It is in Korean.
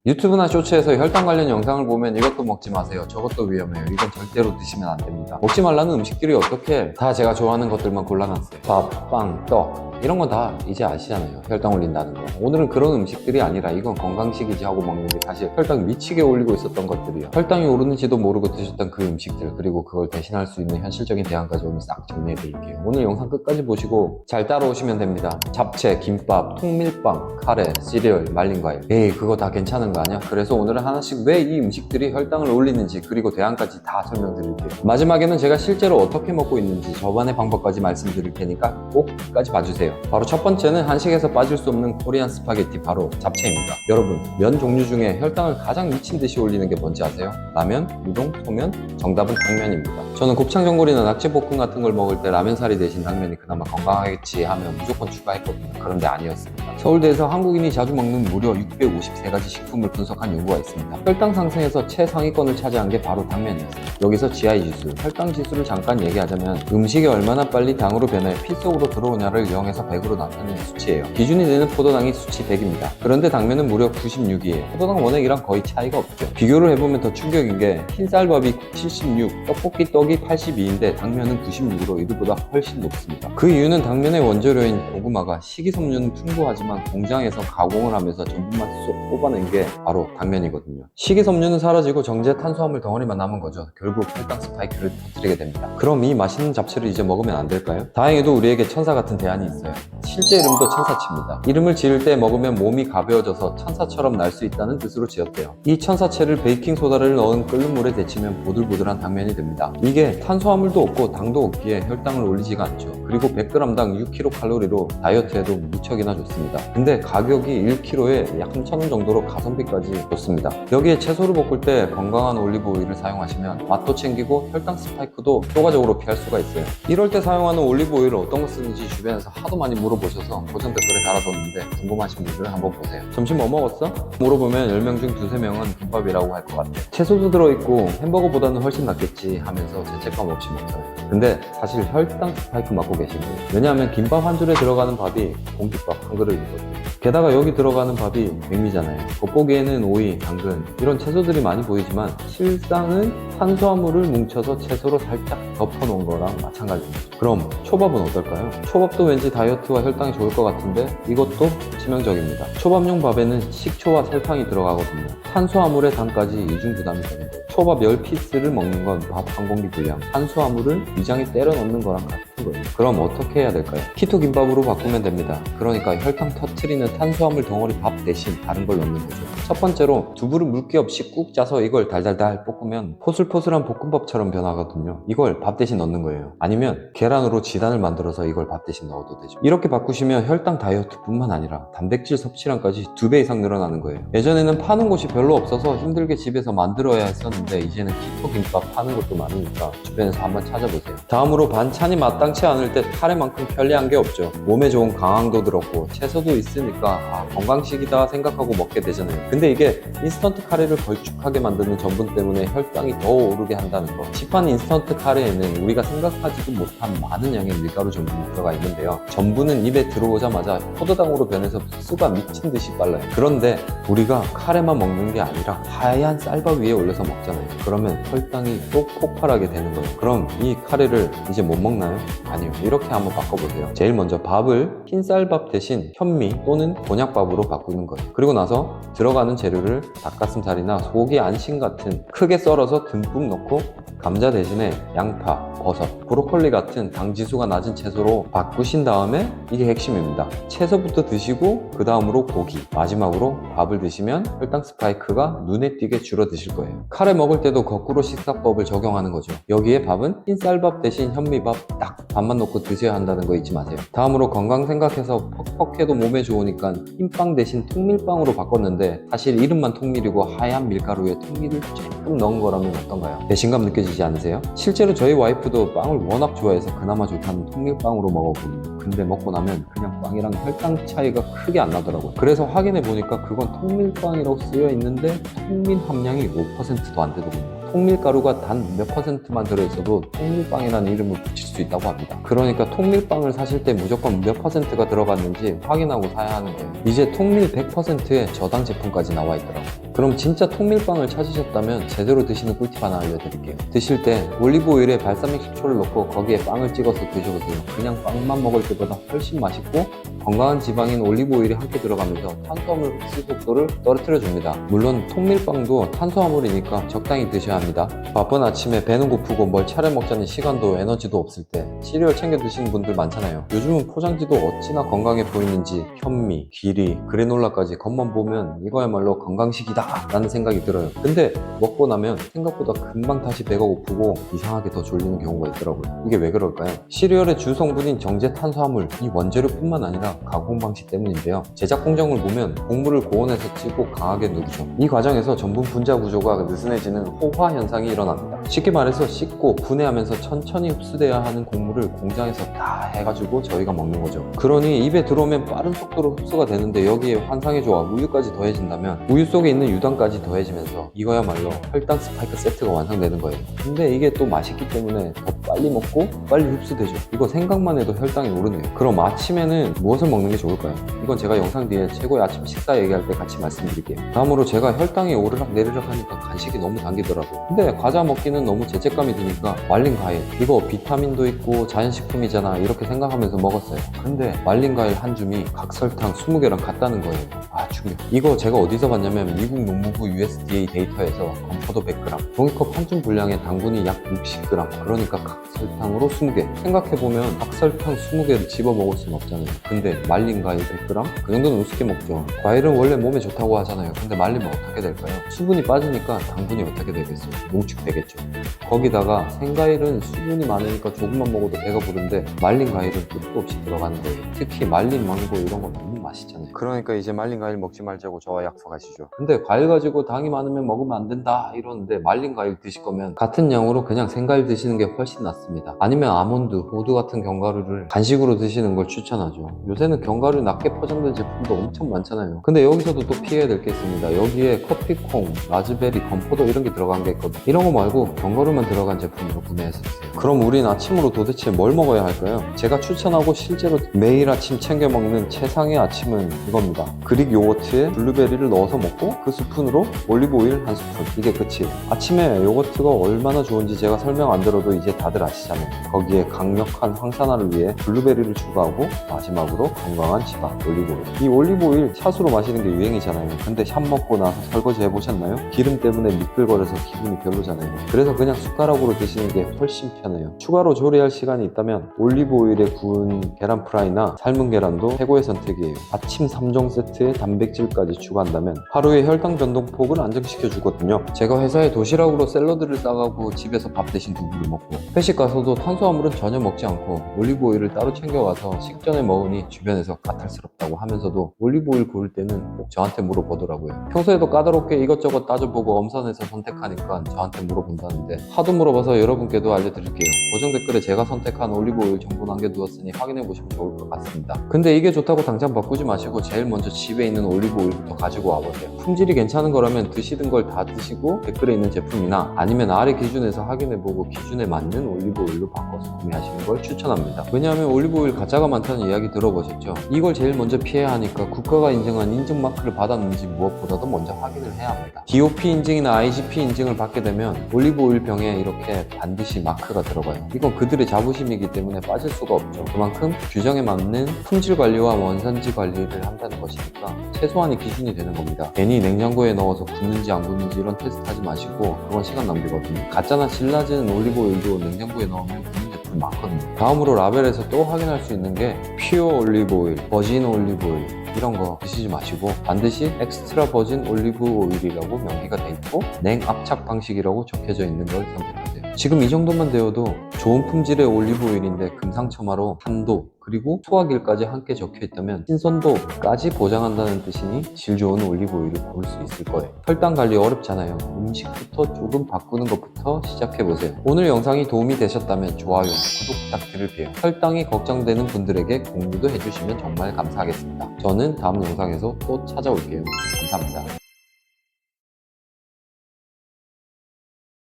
유튜브나 쇼츠에서 혈당 관련 영상을 보면 이것도 먹지 마세요, 저것도 위험해요, 이건 절대로 드시면 안 됩니다. 먹지 말라는 음식들이 어떻게 다 제가 좋아하는 것들만 골라놨어요. 밥, 빵, 떡 이런 건 다 이제 아시잖아요, 혈당 올린다는 거. 오늘은 그런 음식들이 아니라 이건 건강식이지 하고 먹는 게 사실 혈당 미치게 올리고 있었던 것들이요. 혈당이 오르는지도 모르고 드셨던 그 음식들, 그리고 그걸 대신할 수 있는 현실적인 대안까지 오늘 싹 정리해 드릴게요. 오늘 영상 끝까지 보시고 잘 따라오시면 됩니다. 잡채, 김밥, 통밀빵, 카레, 시리얼, 말린 과일, 에이 그거 다 괜찮은 거 아니야? 그래서 오늘은 하나씩 왜 이 음식들이 혈당을 올리는지, 그리고 대안까지 다 설명드릴게요. 마지막에는 제가 실제로 어떻게 먹고 있는지 저반의 방법까지 말씀드릴 테니까 꼭 끝까지 봐주세요. 바로 첫 번째는 한식에서 빠질 수 없는 코리안 스파게티, 바로 잡채입니다. 여러분, 면 종류 중에 혈당을 가장 미친 듯이 올리는 게 뭔지 아세요? 라면, 우동, 소면? 정답은 당면입니다. 저는 곱창 전골이나 낙지볶음 같은 걸 먹을 때 라면사리 대신 당면이 그나마 건강하겠지 하면 무조건 추가했거든요. 그런데 아니었습니다. 서울대에서 한국인이 자주 먹는 무려 653가지 식품을 분석한 연구가 있습니다. 혈당 상승에서 최상위권을 차지한 게 바로 당면이었어요. 여기서 GI 지수, 혈당 지수를 잠깐 얘기하자면 음식이 얼마나 빨리 당으로 변해 피 속으로 들어오냐를 0에서 100으로 나타내는 수치예요. 기준이 되는 포도당이 수치 100입니다. 그런데 당면은 무려 96이에요. 포도당 원액이랑 거의 차이가 없죠. 비교를 해보면 더 충격인 게 흰쌀밥이 76, 떡볶이 떡이 82인데 당면은 96으로 이들보다 훨씬 높습니다. 그 이유는 당면의 원재료인 고구마가 식이섬유는 풍부하지만 공장에서 가공을 하면서 전분만 쏙 뽑아낸 게 바로 당면이거든요. 식이섬유는 사라지고 정제 탄수화물 덩어리만 남은 거죠. 결국 혈당 스파이크를 터뜨리게 됩니다. 그럼 이 맛있는 잡채를 이제 먹으면 안 될까요? 다행히도 우리에게 천사 같은 대안이 있어요. 실제 이름도 천사채입니다. 이름을 지을 때 먹으면 몸이 가벼워져서 천사처럼 날 수 있다는 뜻으로 지었대요. 이 천사채를 베이킹소다를 넣은 끓는 물에 데치면 보들보들한 당면이 됩니다. 이게 탄수화물도 없고 당도 없기에 혈당을 올리지가 않죠. 그리고 100g당 6kcal로 다이어트에도 무척이나 좋습니다. 근데 가격이 1kg에 약 3,000원 정도로 가성비까지 좋습니다. 여기에 채소를 볶을 때 건강한 올리브 오일을 사용하시면 맛도 챙기고 혈당 스파이크도 효과적으로 피할 수가 있어요. 이럴 때 사용하는 올리브 오일을 어떤 거 쓰는지 주변에서 하도 많이 물어보셔서 고정 댓글에 달아뒀는데 궁금하신 분들은 한번 보세요. 점심 뭐 먹었어? 물어보면 10명 중 2~3명은 김밥이라고 할 것 같아요. 채소도 들어있고 햄버거보다는 훨씬 낫겠지 하면서 죄책감 없이 먹잖아요. 근데 사실 혈당 스파이크 맞고 계신 거예요. 왜냐하면 김밥 한 줄에 들어가는 밥이 공깃밥 한 그릇이거든요. 게다가 여기 들어가는 밥이 백미잖아요. 겉보기에는 오이, 당근 이런 채소들이 많이 보이지만 실상은 탄수화물을 뭉쳐서 채소로 살짝 덮어놓은 거랑 마찬가지입니다. 그럼 초밥은 어떨까요? 초밥도 왠지 다이어트와 혈당이 좋을 것 같은데 이것도 치명적입니다. 초밥용 밥에는 식초와 설탕이 들어가거든요. 탄수화물의 당까지 이중 부담이 되는 거예요. 초밥 10피스를 먹는 건 밥 한 공기 분량, 탄수화물을 위장에 때려 넣는 거랑 같은 거예요. 그럼 어떻게 해야 될까요? 키토 김밥으로 바꾸면 됩니다. 그러니까 혈당 터트리는 탄수화물 덩어리 밥 대신 다른 걸 넣는 거죠. 첫 번째로 두부를 물기 없이 꾹 짜서 이걸 달달달 볶으면 포슬포슬한 볶음밥처럼 변하거든요. 이걸 밥 대신 넣는 거예요. 아니면 계란으로 지단을 만들어서 이걸 밥 대신 넣어도 되죠. 이렇게 바꾸시면 혈당 다이어트뿐만 아니라 단백질 섭취량까지 2배 이상 늘어나는 거예요. 예전에는 파는 곳이 별로 없어서 힘들게 집에서 만들어야 했었는데 이제는 키토 김밥 파는 곳도 많으니까 주변에서 한번 찾아보세요. 다음으로 반찬이 마땅치 않을 때 카레만큼 편리한 게 없죠. 몸에 좋은 강황도 들었고 채소도 있으니까 건강식이다 생각하고 먹게 되잖아요. 근데 이게 인스턴트 카레를 걸쭉하게 만드는 전분 때문에 혈당이 더 오르게 한다는 거. 시판 인스턴트 카레에는 우리가 생각하지도 못한 많은 양의 밀가루 전분이 들어가 있는데요. 전분은 입에 들어오자마자 포도당으로 변해서 흡수가 미친 듯이 빨라요. 그런데 우리가 카레만 먹는 게 아니라 하얀 쌀밥 위에 올려서 먹잖아요. 그러면 혈당이 또 폭발하게 되는 거예요. 그럼 이 카레를 이제 못 먹나요? 아니요. 이렇게 한번 바꿔보세요. 제일 먼저 밥을 흰쌀밥 대신 현미 또는 곤약밥으로 바꾸는 거예요. 그리고 나서 들어가는 재료를 닭가슴살이나 소고기 안심 같은 크게 썰어서 듬뿍 넣고 감자 대신에 양파, 버섯, 브로콜리 같은 당 지수가 낮은 채소로 바꾸신 다음에 이게 핵심입니다. 채소부터 드시고 그 다음으로 고기, 마지막으로 밥을 드시면 혈당 스파이크가 눈에 띄게 줄어드실 거예요. 카레 먹을 때도 거꾸로 식사법을 적용하는 거죠. 여기에 밥은 흰쌀밥 대신 현미밥 딱 밥만 넣고 드셔야 한다는 거 잊지 마세요. 다음으로 건강 생각해서 퍽퍽해도 몸에 좋으니까 흰빵 대신 통밀빵으로 바꿨는데 사실 이름만 통밀이고 하얀 밀가루에 통밀을 조금 넣은 거라면 어떤가요? 배신감 느껴지지 않으세요? 실제로 저희 와이프도 빵을 워낙 좋아해서 그나마 좋다는 통밀빵으로 먹어보고 근데 먹고 나면 그냥 빵이랑 혈당 차이가 크게 안 나더라고요. 그래서 확인해 보니까 그건 통밀빵이라고 쓰여 있는데 통밀 함량이 5%도 안 되더군요. 통밀가루가 단 몇 퍼센트만 들어있어도 통밀빵이라는 이름을 붙일 수 있다고 합니다. 그러니까 통밀빵을 사실 때 무조건 몇 퍼센트가 들어갔는지 확인하고 사야 하는 거예요. 이제 통밀 100%의 저당 제품까지 나와 있더라고요. 그럼 진짜 통밀빵을 찾으셨다면 제대로 드시는 꿀팁 하나 알려드릴게요. 드실 때 올리브오일에 발사믹 식초를 넣고 거기에 빵을 찍어서 드셔보세요. 그냥 빵만 먹을 때보다 훨씬 맛있고 건강한 지방인 올리브오일이 함께 들어가면서 탄수화물 흡수 속도를 떨어뜨려 줍니다. 물론 통밀빵도 탄수화물이니까 적당히 드셔야 합니다. 바쁜 아침에 배는 고프고 뭘 차려 먹자니 시간도 에너지도 없을 때 시리얼 챙겨 드시는 분들 많잖아요. 요즘은 포장지도 어찌나 건강해 보이는지 현미, 귀리, 그래놀라까지 겉만 보면 이거야말로 건강식이다 라는 생각이 들어요. 근데 먹고 나면 생각보다 금방 다시 배가 고프고 이상하게 더 졸리는 경우가 있더라고요. 이게 왜 그럴까요? 시리얼의 주 성분인 정제 탄수화물, 이 원재료뿐만 아니라 가공 방식 때문인데요. 제작 공정을 보면 곡물을 고온에서 찌고 강하게 누르죠. 이 과정에서 전분 분자 구조가 느슨해지는 호화 현상이 일어납니다. 쉽게 말해서 씻고 분해하면서 천천히 흡수돼야 하는 곡물을 공장에서 다 해가지고 저희가 먹는 거죠. 그러니 입에 들어오면 빠른 속도로 흡수가 되는데 여기에 환상의 조합 우유까지 더해진다면 우유 속에 있는 유당까지 더해지면서 이거야말로 혈당 스파이크 세트가 완성되는 거예요. 근데 이게 또 맛있기 때문에 더 빨리 먹고 빨리 흡수되죠. 이거 생각만 해도 혈당이 오르네요. 그럼 아침에는 무엇을 먹는 게 좋을까요? 이건 제가 영상 뒤에 최고의 아침 식사 얘기할 때 같이 말씀드릴게요. 다음으로 제가 혈당이 오르락 내리락 하니까 간식이 너무 당기더라고요. 근데 과자 먹기는 너무 죄책감이 드니까 말린 과일, 이거 비타민도 있고 자연식품이잖아 이렇게 생각하면서 먹었어요. 근데 말린 과일 한 줌이 각설탕 20개랑 같다는 거예요. 아 충격. 이거 제가 어디서 봤냐면 미국 농무부 USDA 데이터에서 건포도 100g, 종이컵 한 줌 분량의 당분이 약 60g, 그러니까 각설탕으로 20개. 생각해보면 각설탕 20개를 집어 먹을 순 없잖아요. 근데 말린 과일 100g? 그 정도는 우습게 먹죠. 과일은 원래 몸에 좋다고 하잖아요. 근데 말리면 어떻게 될까요? 수분이 빠지니까 당분이 어떻게 되겠어요? 농축되겠죠. 거기다가 생과일은 수분이 많으니까 조금만 먹어도 배가 부른데 말린 과일은 끝도 없이 들어가는 거예요. 특히 말린 망고 이런 거 너무 맛있잖아요. 그러니까 이제 말린 과일 먹지 말자고 저와 약속하시죠. 근데 과일 가지고 당이 많으면 먹으면 안 된다 이러는데 말린 과일 드실 거면 같은 양으로 그냥 생과일 드시는 게 훨씬 낫습니다. 아니면 아몬드, 호두 같은 견과류를 간식으로 드시는 걸 추천하죠. 요새는 견과류 낮게 포장된 제품도 엄청 많잖아요. 근데 여기서도 또 피해야 될 게 있습니다. 여기에 커피콩, 라즈베리, 건포도 이런 게 들어간 게 있거든요. 이런 거 말고 견과류만 들어간 제품으로 구매해서 드세요. 그럼 우린 아침으로 도대체 뭘 먹어야 할까요? 제가 추천하고 실제로 매일 아침 챙겨 먹는 최상의 아침은 이겁니다. 그릭 요거트에 블루베리를 넣어서 먹고 그 스푼으로 올리브오일 한 스푼, 이게 끝이에요. 아침에 요거트가 얼마나 좋은지 제가 설명 안 들어도 이제 다들 아시잖아요. 거기에 강력한 항산화를 위해 블루베리를 추가하고 마지막으로 건강한 지방, 올리브오일. 이 올리브오일 샷으로 마시는 게 유행이잖아요. 근데 샷 먹고 나서 설거지 해보셨나요? 기름 때문에 미끌거려서 기분이 별로잖아요. 그래서 그냥 숟가락으로 드시는 게 훨씬 편해요. 추가로 조리할 시간이 있다면 올리브오일에 구운 계란 프라이나 삶은 계란도 최고의 선택이에요. 아침 3종 세트에 단백질까지 추가한다면 하루의 혈당 변동폭을 안정시켜 주거든요. 제가 회사에 도시락으로 샐러드를 싸가고 집에서 밥 대신 두부를 먹고 회식 가서도 탄수화물은 전혀 먹지 않고 올리브오일을 따로 챙겨와서 식전에 먹으니 주변에서 까탈스럽다고 하면서도 올리브오일 고를 때는 꼭 저한테 물어보더라고요. 평소에도 까다롭게 이것저것 따져보고 엄선해서 선택하니까 저한테 물어본다는데 하도 물어봐서 여러분께도 알려드릴게요. 고정 댓글에 제가 선택한 올리브오일 정보 남겨두었으니 확인해보시면 좋을 것 같습니다. 근데 이게 좋다고 당장 바꾸지 마시고 제일 먼저 집에 있는 올리브오일부터 가지고 와보세요. 품질이 괜찮은 거라면 드시던 걸 다 드시고 댓글에 있는 제품이나 아니면 아래 기준에서 확인해보고 기준에 맞는 올리브오일로 바꿔서 구매하시는 걸 추천합니다. 왜냐하면 올리브오일 가짜가 많다는 이야기 들어보셨죠? 이걸 제일 먼저 피해야 하니까 국가가 인정한 인증 마크를 받았는지 무엇보다도 먼저 확인을 해야 합니다. DOP 인증이나 IGP 인증을 받게 되면 올리브오일 병에 이렇게 반드시 마크가 들어가요. 이건 그들의 자부심이기 때문에 빠질 수가 없죠. 그만큼 규정에 맞는 품질 관리와 원산지 관리를 한다는 것이니까 최소한의 기준이 되는 겁니다. 괜히 냉장고에 넣어서 굳는지 안 굳는지 이런 테스트 하지 마시고 그건 시간 낭비거든요. 가짜나 질 낮은 올리브오일도 냉장고에 넣으면 굳는 제품 많거든요. 다음으로 라벨에서 또 확인할 수 있는 게 퓨어 올리브오일, 버진 올리브오일 이런 거 드시지 마시고 반드시 엑스트라 버진 올리브 오일이라고 명기가 돼 있고 냉압착 방식이라고 적혀져 있는 걸 선택하세요. 지금 이 정도만 되어도 좋은 품질의 올리브 오일인데 금상첨화로 한도 그리고 소화기일까지 함께 적혀 있다면 신선도까지 보장한다는 뜻이니 질 좋은 올리브 오일을 고를 수 있을 거예요. 혈당 관리 어렵잖아요. 음식부터 조금 바꾸는 것부터 시작해보세요. 오늘 영상이 도움이 되셨다면 좋아요, 구독 부탁드릴게요. 혈당이 걱정되는 분들에게 공유도 해주시면 정말 감사하겠습니다. 저는 다음 영상에서 또 찾아올게요. 감사합니다.